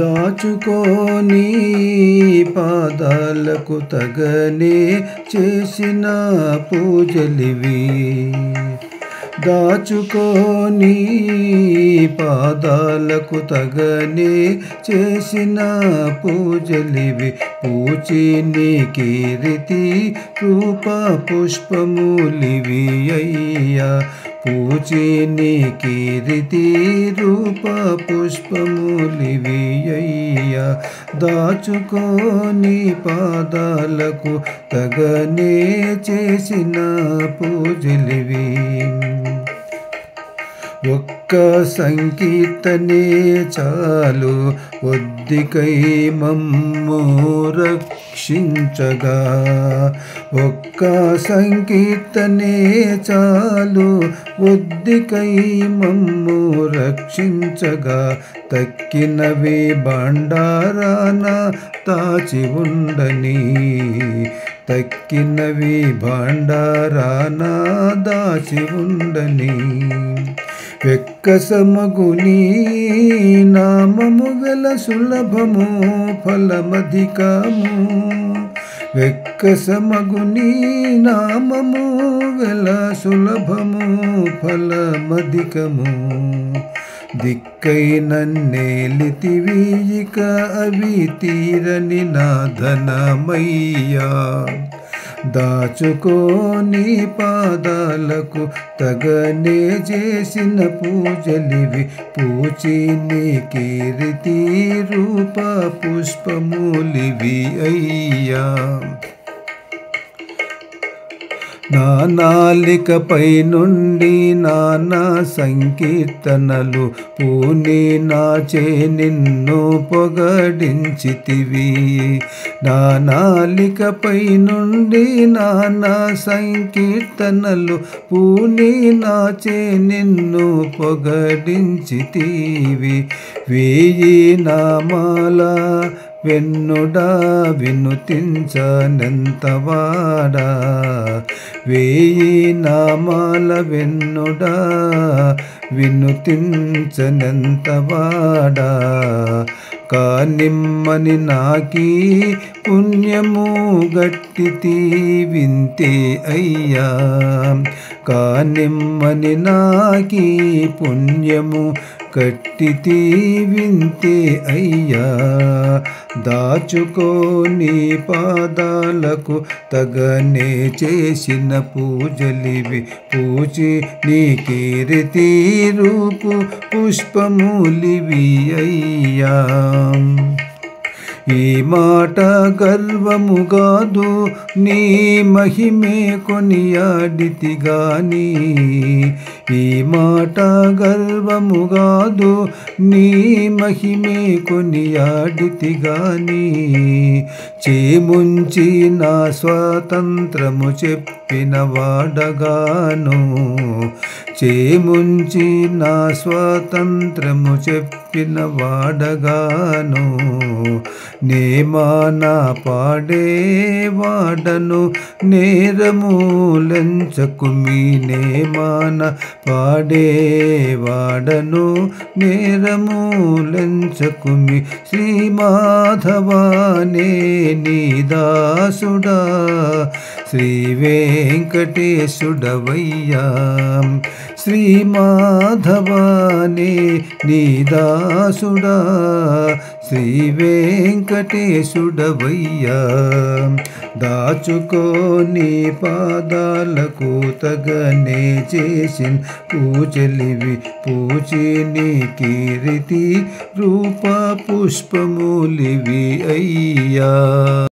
దాచుకోని పాదాలకు తగనే చేసిన పూజలివి. దాచుకోని పాదాలకు తగనే చేసిన పూజలివి. పూచి నీ కీర్తి రూప పుష్పములివి అయ్యా. పూచి నీ కీర్తి రూప పుష్పములివి అయ్యా. దాచుకోని పాదాలకు తగనే చేసిన పూజలివి. ఒక్క సంకీర్తనే చాలు ఒద్దికై మమ్ము రక్షించగా. ఒక్క సంకీర్తనే చాలు ఒద్దికై మమ్ము రక్షించగా. తక్కినవి భాండారాన దాచి ఉండని. తక్కినవి భాండారాన దాచి ఉండని. వెక్కసమగుని నామము వెల సులభము ఫలమధికము. వెక్కసమగుని నామము వెల సులభము ఫలమధికము. దిక్కై నన్నేలితివి ఇక అవి తీరని నా ధనమయ్యా. దాచుకోని పాదాలకు తగనే చేసిన పూజలివి. పూచి నీ కీర్తి రూప పుష్పములివి అయ్యా. నా నాలికపై నుండి నానా సంకీర్తనలు పూని నాచే నిన్ను పొగడించితివి. నా నాలికపై నుండి నానా సంకీర్తనలు పూని నాచే నిన్ను పొగడించితివి. వేయి నామాల వెన్నుడా వినుతించనెంతవాడా. వేయి నామాల వెన్నుడా వినుతించనెంతవాడా. కానిమ్మని నాకీ పుణ్యము గట్టితి వింతే అయ్యా. కానిమ్మని నాకీ పుణ్యము కట్టితి వింతే అయ్యా. దాచుకోని పాదాలకు తగనే చేసిన పూజలివి. పూచి నీ కీర్తి రూపు పుష్పములివి అయ్యా. ఈ మాట గర్వము గాదు నీ మహిమే కొనియాడితి గాని. ఈ మాట గర్వము గాదు నీ మహిమే కొనియాడితి గాని. చేముంచి నా స్వాతంత్రము చెప్పిన వాడగాను. చేముంచి నా స్వాతంత్రము చెప్పిన వాడగాను. నేమాన పాడే వాడను నేరములెంచకుమి. నేమాన పాడే వాడను నేరములెంచకుమి. శ్రీ మాధవానే నీ దాసుడా శ్రీ వెంకటేశుడవయ్యా. శ్రీ మాధవానే నీ దాసుడా శ్రీ వెంకటేశుడవయ్యా. దాచుకోని పాదాలకు తగనే చేసిన పూజలివి. పూచి నీ కీర్తి రూప పుష్పములివి అయ్యా.